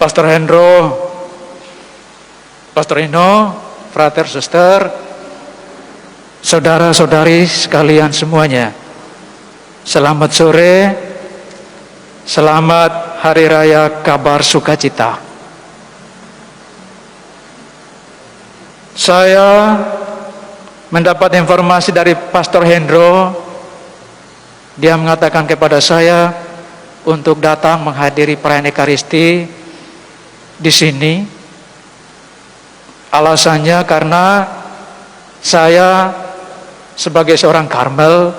Pastor Hendro, Pastor Ino, frater, suster, saudara-saudari sekalian semuanya. Selamat sore, selamat Hari Raya Kabar Sukacita. Saya mendapat informasi dari Pastor Hendro. Dia mengatakan kepada saya untuk datang menghadiri perayaan Ekaristi di sini. Alasannya karena saya sebagai seorang Karmel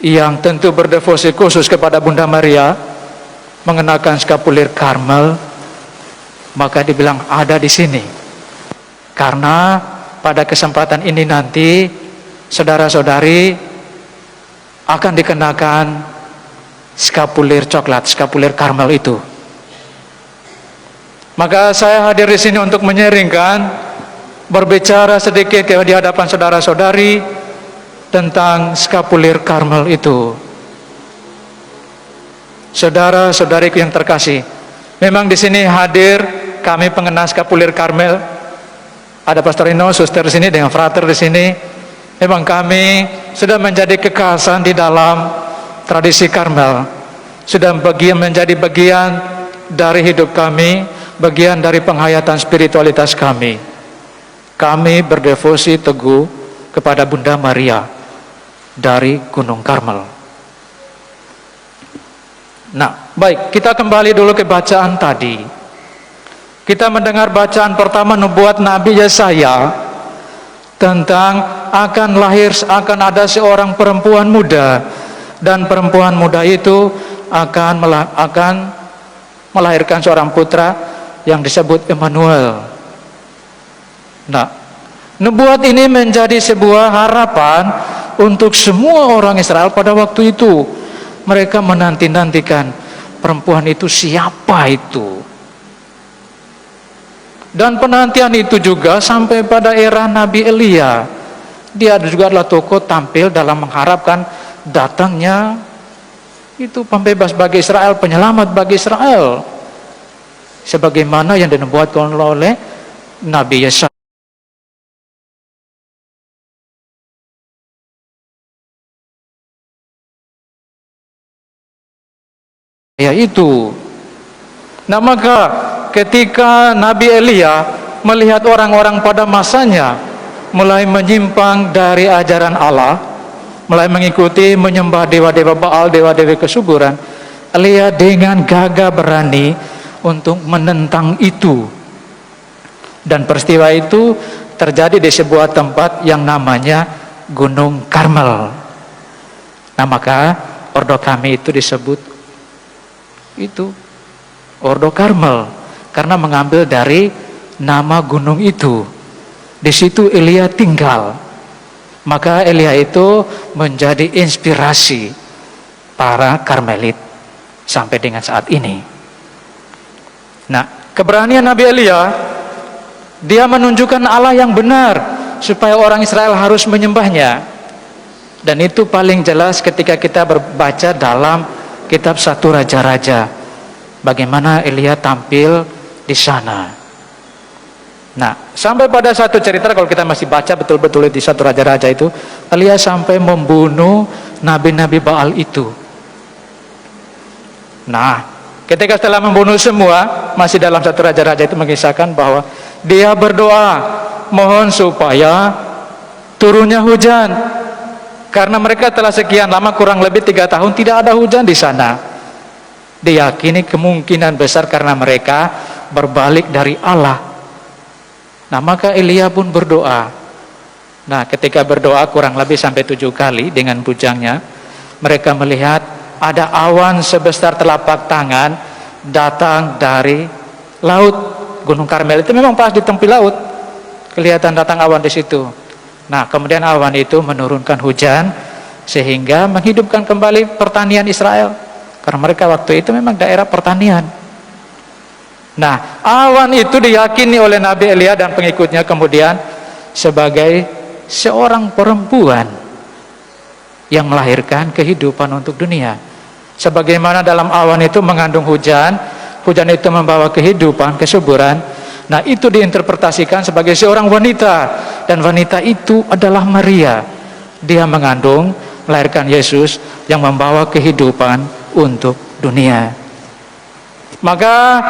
yang tentu berdevosi khusus kepada Bunda Maria, mengenakan skapulir Karmel, maka dibilang ada di sini. Karena pada kesempatan ini nanti saudara-saudari akan dikenakan skapulir coklat, skapulir Karmel itu. Maka saya hadir di sini untuk menyeringkan, berbicara sedikit di hadapan saudara-saudari tentang skapulir Karmel itu. Saudara-saudariku yang terkasih, memang di sini hadir kami pengenal skapulir Karmel. Ada Pastor Ino, suster di sini dengan frater di sini. Memang kami sudah menjadi kekhasan di dalam tradisi Karmel. Sudah menjadi bagian dari hidup kami, bagian dari penghayatan spiritualitas kami. Kami berdevosi teguh kepada Bunda Maria dari Gunung Karmel. Nah, baik, kita kembali dulu ke bacaan tadi. Kita mendengar bacaan pertama nubuat Nabi Yesaya tentang akan ada seorang perempuan muda, dan perempuan muda itu akan melahirkan seorang putra yang disebut Immanuel. Nah, nubuat ini menjadi sebuah harapan untuk semua orang Israel pada waktu itu. Mereka menanti-nantikan perempuan itu siapa itu. Dan penantian itu juga sampai pada era Nabi Elia. Dia juga adalah tokoh tampil dalam mengharapkan datangnya itu pembebas bagi Israel, penyelamat bagi Israel, sebagaimana yang dinubuatkan oleh Nabi Yesaya. Yaitu, nah maka ketika Nabi Elia melihat orang-orang pada masanya mulai menyimpang dari ajaran Allah, mulai mengikuti menyembah dewa-dewa Baal, dewa-dewa kesuburan, Elia dengan gagah berani untuk menentang itu. Dan peristiwa itu terjadi di sebuah tempat yang namanya Gunung Karmel. Nah maka ordo kami itu disebut itu Ordo Karmel karena mengambil dari nama gunung itu. Di situ Elia tinggal. Maka Elia itu menjadi inspirasi para Karmelit sampai dengan saat ini. Nah, keberanian Nabi Elia, dia menunjukkan Allah yang benar supaya orang Israel harus menyembahnya. Dan itu paling jelas ketika kita berbaca dalam kitab 1 Raja-Raja, bagaimana Elia tampil di sana. Nah, sampai pada satu cerita, kalau kita masih baca betul-betul di 1 Raja-Raja itu, Elia sampai membunuh nabi-nabi Baal itu. Nah, ketika setelah membunuh semua, masih dalam 1 Raja-Raja itu mengisahkan bahwa dia berdoa, mohon supaya turunnya hujan. Karena mereka telah sekian lama, kurang lebih 3 tahun tidak ada hujan di sana. Diyakini kemungkinan besar karena mereka berbalik dari Allah. Nah maka Elia pun berdoa. Nah ketika berdoa kurang lebih sampai 7 kali dengan bujangnya, mereka melihat ada awan sebesar telapak tangan datang dari laut. Gunung Karmel itu memang pas di tepi laut, kelihatan datang awan di situ. Nah kemudian awan itu menurunkan hujan sehingga menghidupkan kembali pertanian Israel, karena mereka waktu itu memang daerah pertanian. Nah awan itu diyakini oleh Nabi Elia dan pengikutnya kemudian sebagai seorang perempuan yang melahirkan kehidupan untuk dunia. Sebagaimana dalam awan itu mengandung hujan, hujan itu membawa kehidupan, kesuburan. Nah, itu diinterpretasikan sebagai seorang wanita, dan wanita itu adalah Maria. Dia mengandung, melahirkan Yesus yang membawa kehidupan untuk dunia. Maka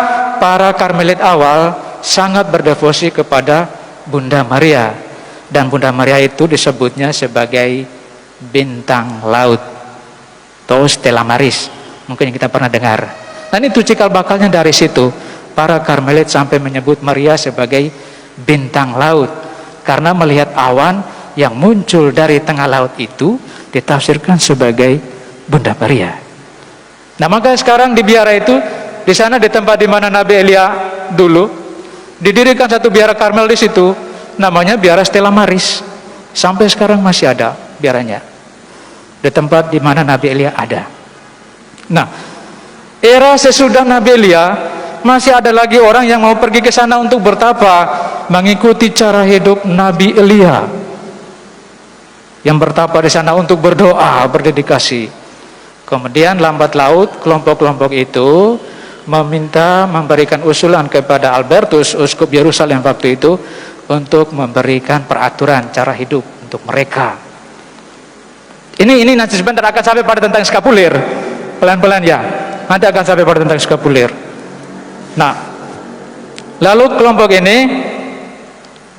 para Karmelit awal sangat berdevosi kepada Bunda Maria, dan Bunda Maria itu disebutnya sebagai bintang laut atau Stella Maris, mungkin kita pernah dengar. Dan itu cikal bakalnya dari situ. Para Karmelit sampai menyebut Maria sebagai bintang laut, karena melihat awan yang muncul dari tengah laut itu ditafsirkan sebagai Bunda Maria. Nah, maka sekarang di biara itu, di sana di tempat di mana Nabi Elia dulu didirikan satu biara Karmel di situ, namanya biara Stella Maris. Sampai sekarang masih ada biaranya di tempat di mana Nabi Elia ada. Nah, era sesudah Nabi Elia masih ada lagi orang yang mau pergi ke sana untuk bertapa, mengikuti cara hidup Nabi Elia, yang bertapa di sana untuk berdoa, berdedikasi. Kemudian lambat laut kelompok-kelompok itu memberikan usulan kepada Albertus, uskup Yerusalem waktu itu, untuk memberikan peraturan cara hidup untuk mereka. Ini nanti sebentar akan sampai pada tentang skapulir, pelan-pelan ya. Nanti akan sampai pada tentang skapulir. Nah, lalu kelompok ini,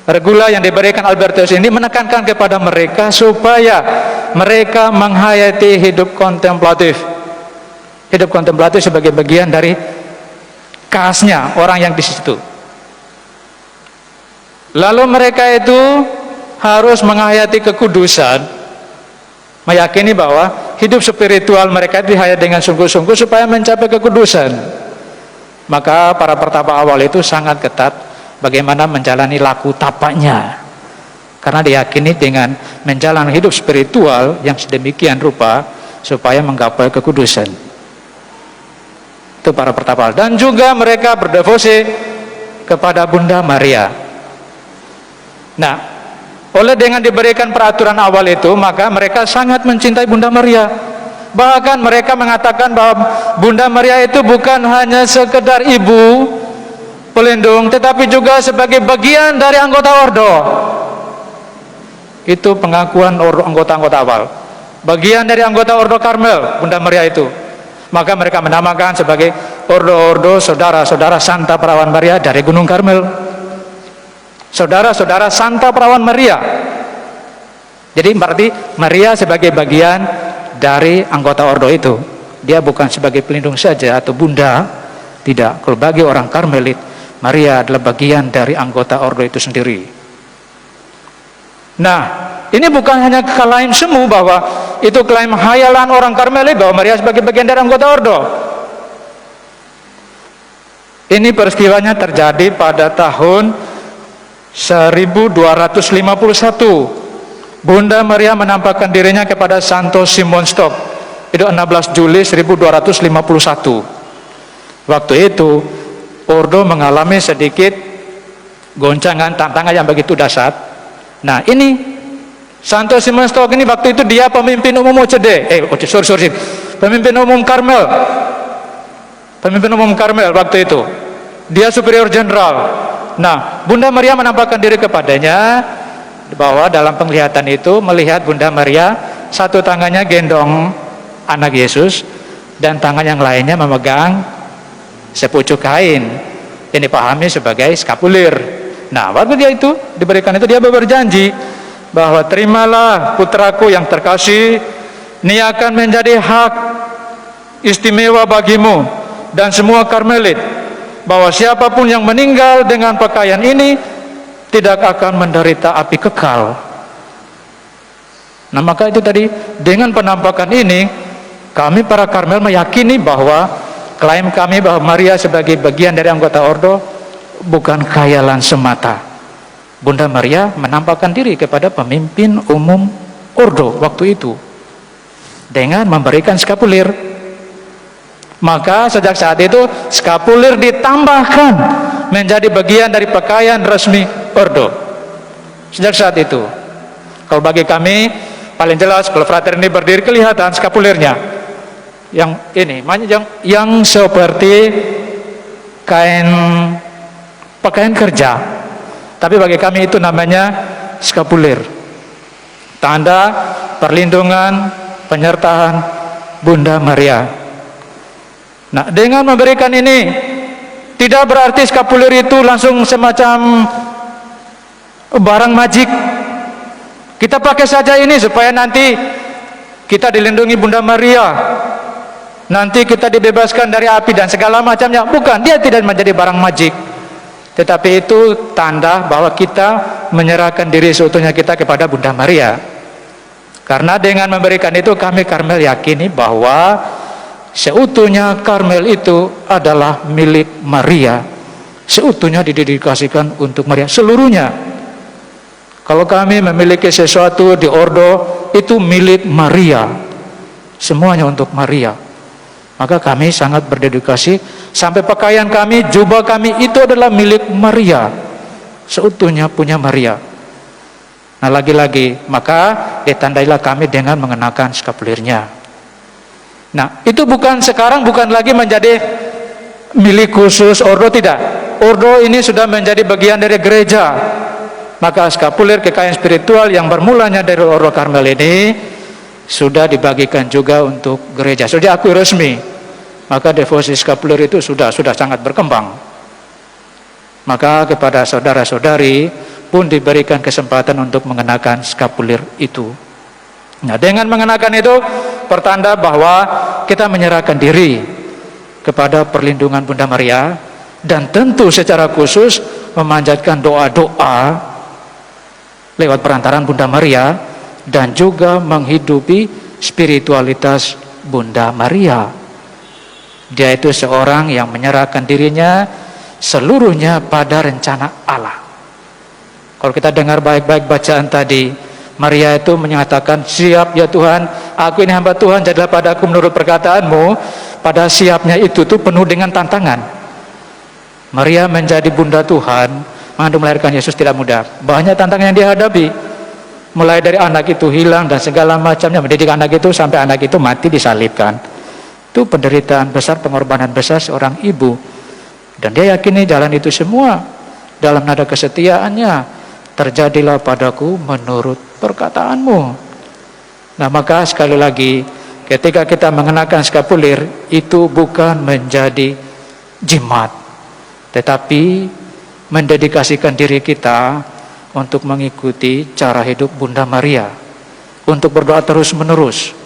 regula yang diberikan Albertus ini menekankan kepada mereka supaya mereka menghayati hidup kontemplatif. Hidup kontemplatif sebagai bagian dari khasnya orang yang di situ. Lalu mereka itu harus menghayati kekudusan, meyakini bahwa hidup spiritual mereka dihayati dengan sungguh-sungguh supaya mencapai kekudusan. Maka para pertapa awal itu sangat ketat bagaimana menjalani laku tapanya, karena diyakini dengan menjalani hidup spiritual yang sedemikian rupa supaya menggapai kekudusan. Itu para pertapa awal. Dan juga mereka berdevosi kepada Bunda Maria. Nah, oleh dengan diberikan peraturan awal itu, maka mereka sangat mencintai Bunda Maria. Bahkan mereka mengatakan bahwa Bunda Maria itu bukan hanya sekedar ibu pelindung, tetapi juga sebagai bagian dari anggota ordo. Itu pengakuan anggota-anggota awal, bagian dari anggota ordo Karmel, Bunda Maria itu. Maka mereka menamakan sebagai ordo-ordo saudara-saudara Santa Perawan Maria dari Gunung Karmel. Saudara-saudara Santa Perawan Maria. Jadi berarti Maria sebagai bagian dari anggota ordo itu. Dia bukan sebagai pelindung saja atau bunda, tidak. Kalau bagi orang Karmelit, Maria adalah bagian dari anggota ordo itu sendiri. Nah, ini bukan hanya klaim semu bahwa itu klaim hayalan orang Karmelit bahwa Maria sebagai bagian dari anggota ordo. Ini peristiwanya terjadi pada tahun 1251. Bunda Maria menampakkan dirinya kepada Santo Simon Stock. Itu 16 Juli 1251. Waktu itu ordo mengalami sedikit goncangan, tantangan yang begitu dahsyat. Nah, ini Santo Simon Stock ini waktu itu dia pemimpin umum OCD. Pemimpin umum Karmel. Pemimpin umum Karmel waktu itu. Dia superior jenderal. Nah, Bunda Maria menampakkan diri kepadanya bahwa dalam penglihatan itu melihat Bunda Maria satu tangannya gendong anak Yesus dan tangan yang lainnya memegang sepucuk kain yang dipahami sebagai skapulir. Nah, waktu dia itu diberikan itu, dia berjanji bahwa terimalah putraku yang terkasih, ini akan menjadi hak istimewa bagimu dan semua Karmelit, bahwa siapapun yang meninggal dengan pakaian ini tidak akan menderita api kekal. Nah, maka itu tadi, dengan penampakan ini kami para Karmel meyakini bahwa klaim kami bahwa Maria sebagai bagian dari anggota ordo bukan khayalan semata. Bunda Maria menampakkan diri kepada pemimpin umum ordo waktu itu dengan memberikan skapulir. Maka sejak saat itu skapulir ditambahkan menjadi bagian dari pakaian resmi ordo. Sejak saat itu, kalau bagi kami paling jelas kalau frater ini berdiri kelihatan skapulirnya yang ini, yang seperti pakaian kerja. Tapi bagi kami itu namanya skapulir. Tanda perlindungan, penyertaan Bunda Maria. Nah, dengan memberikan ini tidak berarti skapulir itu langsung semacam barang majik. Kita pakai saja ini supaya nanti kita dilindungi Bunda Maria. Nanti kita dibebaskan dari api dan segala macamnya. Bukan, dia tidak menjadi barang majik. Tetapi itu tanda bahwa kita menyerahkan diri seutuhnya kita kepada Bunda Maria. Karena dengan memberikan itu kami Karmel yakini bahwa seutuhnya Karmel itu adalah milik Maria. Seutuhnya didedikasikan untuk Maria, seluruhnya. Kalau kami memiliki sesuatu di Ordo, itu milik Maria. Semuanya untuk Maria. Maka kami sangat berdedikasi, sampai pakaian kami, jubah kami itu adalah milik Maria. Seutuhnya punya Maria. Nah, lagi-lagi, maka ditandailah kami dengan mengenakan skapulirnya. Nah, itu sekarang bukan lagi menjadi milik khusus Ordo, tidak. Ordo ini sudah menjadi bagian dari gereja. Maka skapulir kekayaan spiritual yang bermulanya dari Ordo Karmel ini sudah dibagikan juga untuk gereja, sudah diakui resmi. Maka devosi skapulir itu sudah sangat berkembang. Maka kepada saudara-saudari pun diberikan kesempatan untuk mengenakan skapulir itu. Nah, dengan mengenakan itu pertanda bahwa kita menyerahkan diri kepada perlindungan Bunda Maria, dan tentu secara khusus memanjatkan doa-doa lewat perantaraan Bunda Maria, dan juga menghidupi spiritualitas Bunda Maria. Dia itu seorang yang menyerahkan dirinya seluruhnya pada rencana Allah. Kalau kita dengar baik-baik bacaan tadi, Maria itu menyatakan, siap ya Tuhan, aku ini hamba Tuhan, jadilah padaku menurut perkataanmu. Pada siapnya itu tuh penuh dengan tantangan. Maria menjadi Bunda Tuhan, mengandung melahirkan Yesus tidak mudah. Banyak tantangan yang dihadapi. Mulai dari anak itu hilang dan segala macamnya, mendidik anak itu sampai anak itu mati disalibkan. Itu penderitaan besar, pengorbanan besar seorang ibu. Dan dia yakini jalan itu semua dalam nada kesetiaannya. Terjadilah padaku menurut perkataanmu. Nah, maka sekali lagi, ketika kita mengenakan skapulir, itu bukan menjadi jimat, tetapi mendedikasikan diri kita untuk mengikuti cara hidup Bunda Maria, untuk berdoa terus menerus.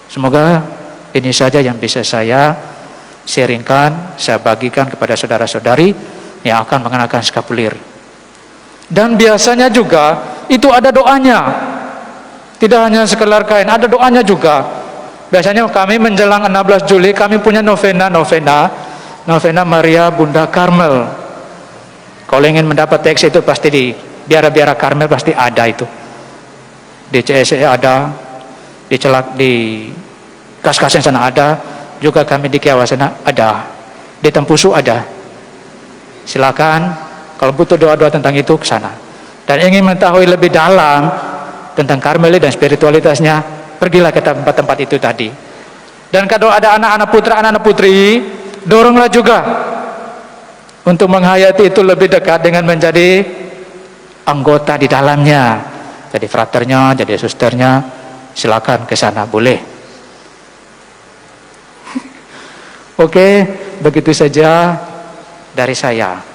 Semoga ini saja yang bisa saya sharingkan, saya bagikan kepada saudara-saudari yang akan mengenakan skapulir. Dan biasanya juga itu ada doanya, tidak hanya sekedar kain, ada doanya juga. Biasanya kami menjelang 16 Juli kami punya novena Maria Bunda Karmel. Kalau ingin mendapat teks itu pasti di biara-biara Karmel pasti ada itu. Di CSE ada, di Kaskasen sana ada, juga kami di Kiawa sana ada, di Tempusu ada. Silakan kalau butuh doa-doa tentang itu ke sana. Dan ingin mengetahui lebih dalam tentang Karmeli dan spiritualitasnya, pergilah ke tempat-tempat itu tadi. Dan kalau ada anak-anak putra, anak-anak putri, doronglah juga untuk menghayati itu lebih dekat dengan menjadi anggota di dalamnya. Jadi fraternya, jadi susternya, silakan ke sana, boleh. Oke, begitu saja dari saya.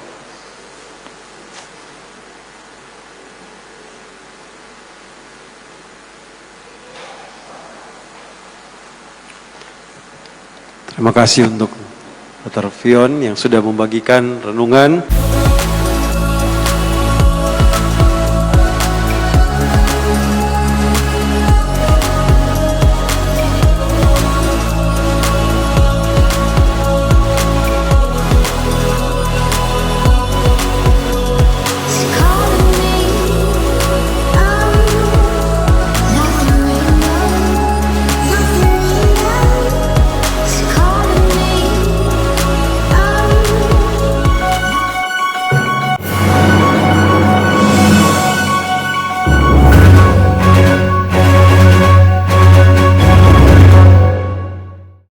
Terima kasih untuk Dr. Fion yang sudah membagikan renungan